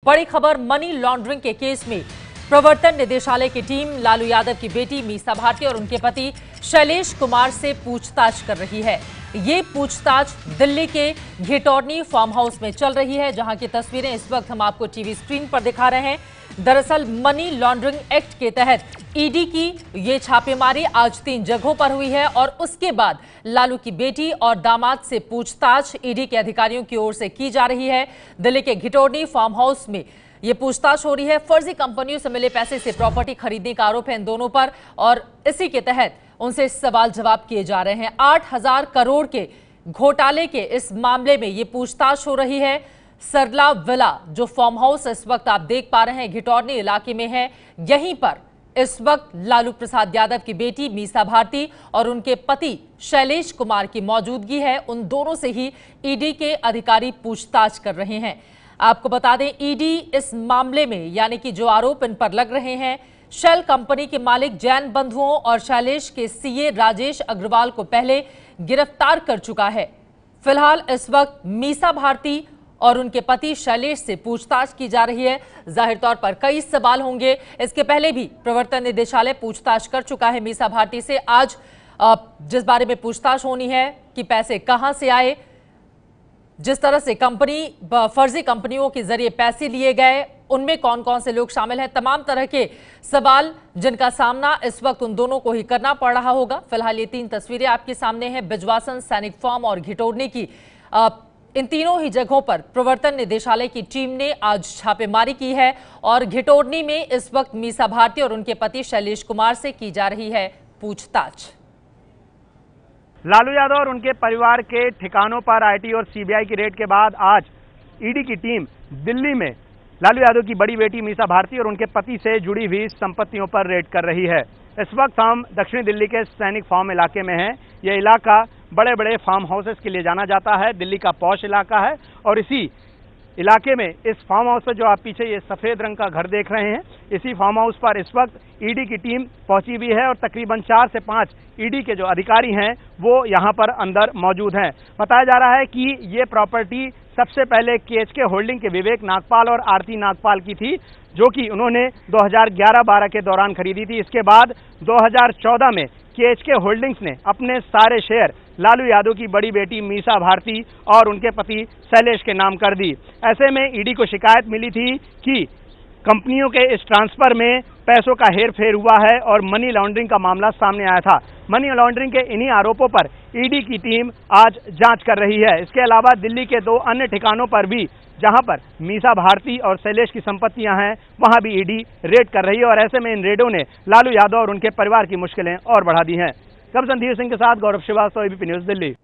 बड़ी खबर, money laundering के केस में प्रवर्तन निदेशालय की टीम लालू यादव की बेटी मीसा भारती और उनके पति शैलेश कुमार से पूछताछ कर रही है। ये पूछताछ दिल्ली के घिटौनी फार्म हाउस में चल रही है, जहां की तस्वीरें इस वक्त हम आपको टीवी स्क्रीन पर दिखा रहे हैं। दरअसल मनी लॉन्ड्रिंग एक्ट के तहत ईडी की ये छापेमारी आज 3 जगहों पर हुई है और उसके बाद लालू की बेटी और दामाद से पूछताछ ईडी के अधिकारियों की ओर से की जा रही है। दिल्ली के घिटौनी फार्म हाउस में ये पूछताछ हो रही है। फर्जी कंपनियों से मिले पैसे से प्रॉपर्टी खरीदने का आरोप है इन दोनों पर और इसी के तहत उनसे सवाल जवाब किए जा रहे हैं। 8,000 करोड़ के घोटाले के इस मामले में ये पूछताछ हो रही है। सरला विला जो फार्म हाउस इस वक्त आप देख पा रहे हैं घिटौनी इलाके में है, यहीं पर इस वक्त लालू प्रसाद यादव की बेटी मीसा भारती और उनके पति शैलेश कुमार की मौजूदगी है। उन दोनों से ही ईडी के अधिकारी पूछताछ कर रहे हैं। आपको बता दें, ईडी इस मामले में यानी कि जो आरोप इन पर लग रहे हैं, शेल कंपनी के मालिक जैन बंधुओं और शैलेश के सीए राजेश अग्रवाल को पहले गिरफ्तार कर चुका है। फिलहाल इस वक्त मीसा भारती और उनके पति शैलेश से पूछताछ की जा रही है। जाहिर तौर पर कई सवाल होंगे। इसके पहले भी प्रवर्तन निदेशालय पूछताछ कर चुका है मीसा भारती से। आज जिस बारे में पूछताछ होनी है कि पैसे कहां से आए, जिस तरह से फर्जी कंपनियों के जरिए पैसे लिए गए, उनमें कौन कौन से लोग शामिल हैं, तमाम तरह के सवाल जिनका सामना इस वक्त उन दोनों को ही करना पड़ रहा होगा। फिलहाल ये 3 तस्वीरें आपके सामने हैं बिजवासन, सैनिक फार्म और घिटौनी की। इन तीनों ही जगहों पर प्रवर्तन निदेशालय की टीम ने आज छापेमारी की है और घिटौनी में इस वक्त मीसा भारती और उनके पति शैलेश कुमार से की जा रही है पूछताछ। लालू यादव और उनके परिवार के ठिकानों पर आईटी और सीबीआई की रेड के बाद आज ईडी की टीम दिल्ली में लालू यादव की बड़ी बेटी मीसा भारती और उनके पति से जुड़ी हुई संपत्तियों पर रेड कर रही है। इस वक्त हम दक्षिणी दिल्ली के सैनिक फार्म इलाके में हैं। यह इलाका बड़े बड़े फार्म हाउसेस के लिए जाना जाता है, दिल्ली का पॉश इलाका है और इसी इलाके में इस फार्म हाउस पर जो आप पीछे ये सफेद रंग का घर देख रहे हैं, इसी फार्म हाउस पर इस वक्त ईडी की टीम पहुंची हुई है और तकरीबन 4 से 5 ईडी के जो अधिकारी हैं वो यहां पर अंदर मौजूद हैं। बताया जा रहा है कि ये प्रॉपर्टी सबसे पहले केएचके होल्डिंग के विवेक नागपाल और आरती नागपाल की थी, जो कि उन्होंने 2011-12 के दौरान खरीदी थी। इसके बाद 2014 में केएचके होल्डिंग्स ने अपने सारे शेयर लालू यादव की बड़ी बेटी मीसा भारती और उनके पति शैलेश के नाम कर दी। ऐसे में ईडी को शिकायत मिली थी कि कंपनियों के इस ट्रांसफर में पैसों का हेरफेर हुआ है और मनी लॉन्ड्रिंग का मामला सामने आया था। मनी लॉन्ड्रिंग के इन्हीं आरोपों पर ईडी की टीम आज जांच कर रही है। इसके अलावा दिल्ली के 2 अन्य ठिकानों पर भी, जहां पर मीसा भारती और शैलेश की संपत्तियां हैं, वहां भी ईडी रेड कर रही है और ऐसे में इन रेडों ने लालू यादव और उनके परिवार की मुश्किलें और बढ़ा दी हैं। रणधीर सिंह के साथ गौरव श्रीवास्तव, एबीपी न्यूज, दिल्ली।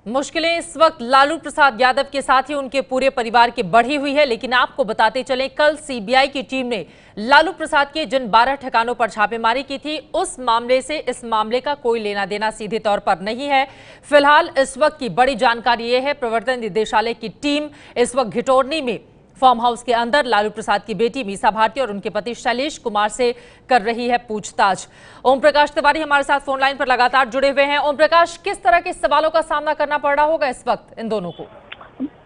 मुश्किलें इस वक्त लालू प्रसाद यादव के साथ ही उनके पूरे परिवार की बढ़ी हुई है, लेकिन आपको बताते चलें, कल सीबीआई की टीम ने लालू प्रसाद के जिन 12 ठिकानों पर छापेमारी की थी, उस मामले से इस मामले का कोई लेना देना सीधे तौर पर नहीं है। फिलहाल इस वक्त की बड़ी जानकारी यह है, प्रवर्तन निदेशालय की टीम इस वक्त घिटौनी में फार्म हाउस के अंदर लालू प्रसाद की बेटी मीसा भारती और उनके पति शैलेश कुमार से कर रही है पूछताछ। ओम प्रकाश तिवारी हमारे साथ फोन लाइन पर लगातार जुड़े हुए हैं। ओम प्रकाश, किस तरह के सवालों का सामना करना पड़ रहा होगा इस वक्त इन दोनों को?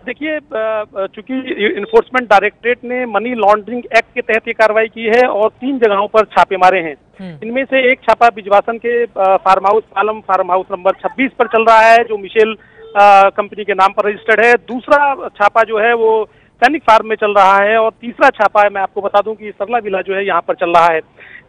देखिए, चूंकि इन्फोर्समेंट डायरेक्टरेट ने मनी लॉन्ड्रिंग एक्ट के तहत ये कार्रवाई की है और 3 जगहों पर छापे मारे हैं। इनमें से एक छापा बिजवासन के farm house Palam farm house number 26 पर चल रहा है, जो मिशेल कंपनी के नाम पर रजिस्टर्ड है। दूसरा छापा जो है वो सैनिक फार्म में चल रहा है और तीसरा छापा है, मैं आपको बता दूं कि सरला विला जो है यहाँ पर चल रहा है।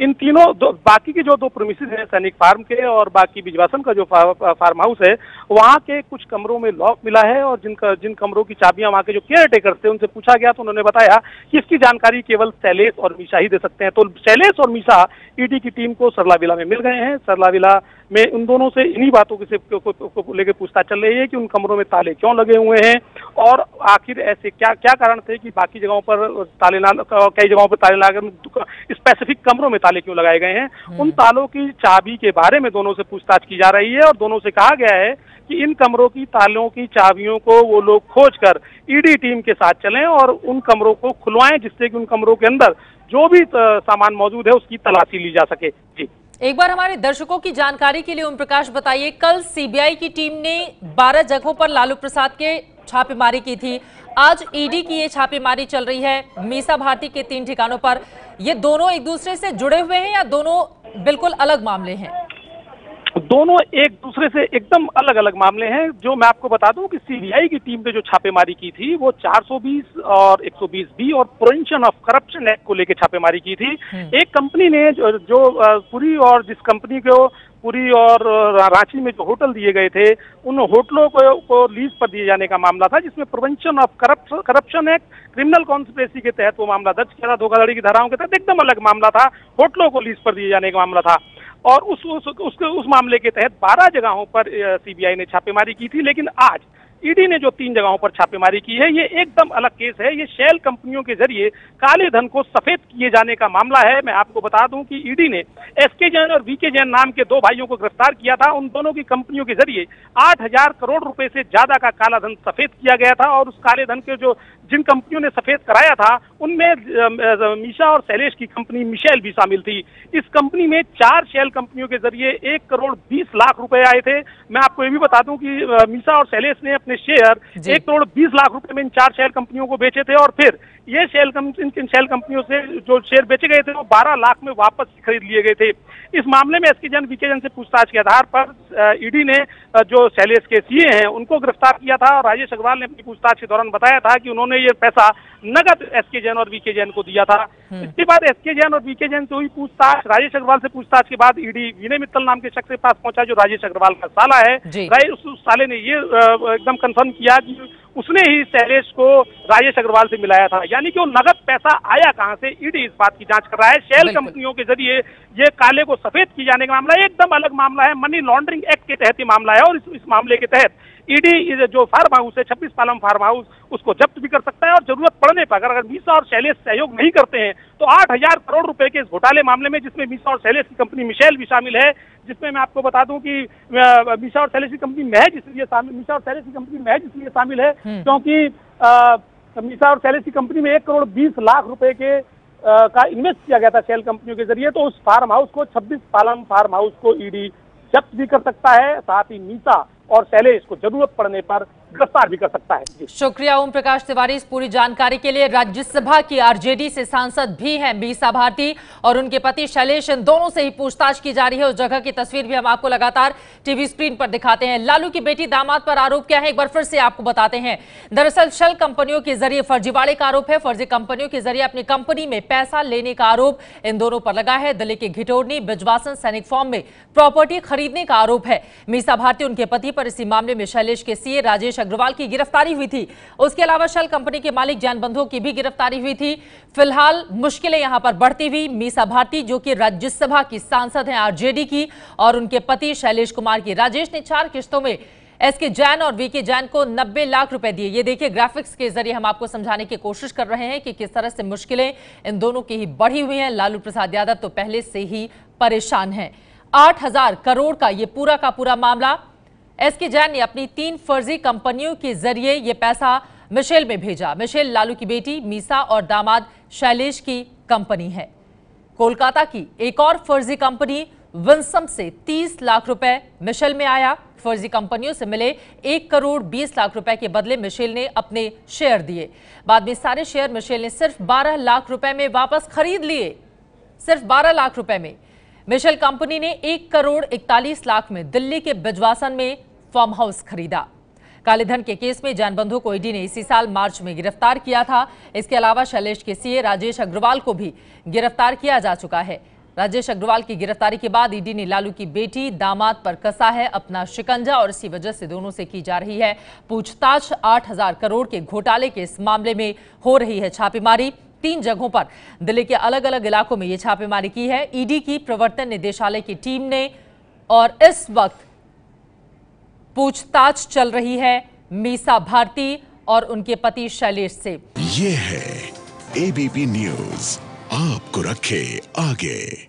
इन तीनों बाकी के जो 2 प्रीमिसेस हैं सैनिक फार्म के और बाकी बिजवासन का जो फार्म हाउस है, वहाँ के कुछ कमरों में लॉक मिला है और जिन कमरों की चाबियां वहाँ के जो केयर टेकर्स थे उनसे पूछा गया तो उन्होंने बताया कि इसकी जानकारी केवल शैलेश और मीसा ही दे सकते हैं। तो शैलेश और मीसा ईडी की टीम को सरला विला में मिल गए हैं। सरला विला में उन दोनों से इन्हीं बातों को लेकर पूछताछ चल रही है कि उन कमरों में ताले क्यों लगे हुए हैं और आखिर ऐसे क्या कारण थे कि बाकी जगहों पर ताले ना, कई जगहों पर ताले लगाकर स्पेसिफिक कमरों में ताले क्यों लगाए गए हैं। उन तालों की चाबी के बारे में दोनों से पूछताछ की जा रही है और दोनों से कहा गया है कि इन कमरों की तालों की चाबियों को वो लोग खोजकर ईडी टीम के साथ चलें और उन कमरों को खुलवाएं, जिससे कि उन कमरों के अंदर जो भी सामान मौजूद है उसकी तलाशी ली जा सके। जी, एक बार हमारे दर्शकों की जानकारी के लिए ओम प्रकाश बताइए, कल सीबीआई की टीम ने 12 जगहों पर लालू प्रसाद के छापेमारी की थी। आज ईडी की ये छापेमारी चल रही है मीसा भारती के 3 ठिकानों पर। ये दोनों एक दूसरे से जुड़े हुए हैं या दोनों बिल्कुल अलग मामले हैं? दोनों एक दूसरे से एकदम अलग अलग मामले हैं। जो मैं आपको बता दूं कि सीबीआई की टीम ने जो छापेमारी की थी वो 420 और 120B और प्रिवेंशन ऑफ करप्शन एक्ट को लेकर छापेमारी की थी। एक कंपनी ने जो पुरी और जिस कंपनी को पुरी और रांची में जो होटल दिए गए थे उन होटलों को लीज पर दिए जाने का मामला था, जिसमें prevention of corruption act criminal conspiracy के तहत वो मामला दर्ज किया था। धोखाधड़ी की धाराओं के तहत एकदम अलग मामला था, होटलों को लीज पर दिए जाने का मामला था। और उस मामले के तहत 12 जगहों पर सीबीआई ने छापेमारी की थी। लेकिन आज ईडी ने जो 3 जगहों पर छापेमारी की है, ये एकदम अलग केस है। ये शेल कंपनियों के जरिए काले धन को सफेद किए जाने का मामला है। मैं आपको बता दूं कि ईडी ने एसके जैन और वीके जैन नाम के 2 भाइयों को गिरफ्तार किया था। उन दोनों की कंपनियों के जरिए 8000 करोड़ रुपए से ज्यादा का काला धन सफेद किया गया था। और उस काले धन के जो जिन कंपनियों ने सफेद कराया था उनमें मीसा और शैलेश की कंपनी मिशेल भी शामिल थी। इस कंपनी में 4 शेल कंपनियों के जरिए 1 करोड़ 20 लाख रुपए आए थे। मैं आपको ये भी बता दूं कि मीसा और शैलेश ने अपने शेयर 1 करोड़ 20 लाख रुपए में इन 4 शेल कंपनियों को बेचे थे। और फिर ये इन शेल कंपनियों से जो शेयर बेचे गए थे वो 12 लाख में वापस खरीद लिए गए थे। इस मामले में एसके जैन वीके जैन से पूछताछ के आधार पर ईडी ने जो शैलेश के सीए हैं उनको गिरफ्तार किया था। और राजेश अग्रवाल ने अपनी पूछताछ के दौरान बताया था कि उन्होंने ये पैसा नगद एसके जैन और वीके जैन को दिया था। इसके बाद एसके जैन और वीके जैन से हुई पूछताछ। राजेश अग्रवाल से पूछताछ के बाद ईडी विनय मित्तल नाम के शख्स के पास पहुंचा, जो राजेश अग्रवाल का साला है। उस साले ने ये एकदम कंफर्म किया कि उसने ही शैलेश को राजेश अग्रवाल से मिलाया था। यानी कि वो नगद पैसा आया कहां से, ईडी इस बात की जांच कर रहा है। शेल कंपनियों के जरिए ये काले को सफेद किए जाने का मामला एकदम अलग मामला है। मनी लॉन्ड्रिंग एक्ट के तहत ये मामला है। और इस मामले के तहत ईडी जो फार्म हाउस है 26 पालम फार्म हाउस, उसको जब्त भी कर सकता है। और जरूरत पड़ने पर अगर मीसा और शैलेश सहयोग नहीं करते हैं तो 8000 करोड़ रुपए के इस घोटाले मामले में, जिसमें मीसा और शैलेश की कंपनी मिशेल भी शामिल है, जिसमें मैं आपको बता दूं कि मीसा और शैलेश की कंपनी महज इसलिए शामिल है क्योंकि मीसा और शैलेश की कंपनी में 1 करोड़ 20 लाख रुपए के का इन्वेस्ट किया गया था शेल कंपनियों के जरिए। तो उस फार्म हाउस को 26 पालम फार्म हाउस को ईडी जब्त भी कर सकता है। साथ ही मीसा और शैलेश को जरूरत पड़ने पर गिरफ्तार भी कर सकता है। शुक्रिया ओम प्रकाश तिवारी इस पूरी जानकारी के लिए। राज्यसभा की आरजेडी से सांसद भी हैं मीसा भारती और उनके पति शैलेश, इन दोनों से ही पूछताछ की जा रही है। उस जगह की तस्वीर भी हम आपको लगातार टीवी स्क्रीन पर दिखाते हैं। लालू की बेटी दामाद पर आरोप क्या है, एक बार फिर से आपको बताते हैं। दरअसल शेल कंपनियों के जरिए फर्जीवाड़े का आरोप है। फर्जी कंपनियों के जरिए अपनी कंपनी में पैसा लेने का आरोप इन दोनों पर लगा है। दिल्ली के घिटोरनी बिजवासन सैनिक फॉर्म में प्रॉपर्टी खरीदने का आरोप है मीसा भारती उनके पति पर। इसी मामले में शैलेश के सीए राजेश अग्रवाल की गिरफ्तारी हुई थी। उसके अलावा शेल कंपनी के मालिक जैन बंधुओं की भी गिरफ्तारी हुई थी। फिलहाल मुश्किलें यहां पर बढ़ती हुई मीसा भारती जो कि राज्यसभा की सांसद हैं आरजेडी की, और उनके पति शैलेश कुमार की। राजेश ने 4 किस्तों में एसके जैन और वीके जैन को 90 लाख रुपए दिए। ये देखिए ग्राफिक्स के जरिए हम आपको समझाने की कोशिश कर रहे हैं कि किस तरह से मुश्किलें इन दोनों की ही बढ़ी हुई हैं। लालू प्रसाद यादव तो पहले से ही परेशान हैं। 8000 करोड़ का ये पूरा का पूरा मामला, एसके जैन ने अपनी 3 फर्जी कंपनियों के जरिए ये पैसा मिशेल में भेजा। मिशेल लालू की बेटी मीसा और दामाद शैलेश की कंपनी है। कोलकाता की एक और फर्जी कंपनी विंसम से 30 लाख रुपए मिशेल में आया। फर्जी कंपनियों से मिले 1 करोड़ 20 लाख रुपए के बदले मिशेल ने अपने शेयर दिए। बाद में सारे शेयर मिशेल ने सिर्फ 12 लाख रुपए में वापस खरीद लिए। सिर्फ 12 लाख रुपए में मिशेल कंपनी ने 1 करोड़ 41 लाख में दिल्ली के बिजवासन में फार्म हाउस खरीदा। काले धन के केस में जैन बंधु को ईडी ने इसी साल मार्च में गिरफ्तार किया था। इसके अलावा शैलेश के सीए राजेश अग्रवाल को भी गिरफ्तार किया जा चुका है। राजेश अग्रवाल की गिरफ्तारी के बाद ईडी ने लालू की बेटी दामाद पर कसा है अपना शिकंजा और इसी वजह से दोनों से की जा रही है पूछताछ। 8000 करोड़ के घोटाले के इस मामले में हो रही है छापेमारी। 3 जगहों पर दिल्ली के अलग अलग इलाकों में यह छापेमारी की है ईडी की प्रवर्तन निदेशालय की टीम ने। और इस वक्त पूछताछ चल रही है मीसा भारती और उनके पति शैलेश से। ये है एबीपी न्यूज़, आपको रखे आगे।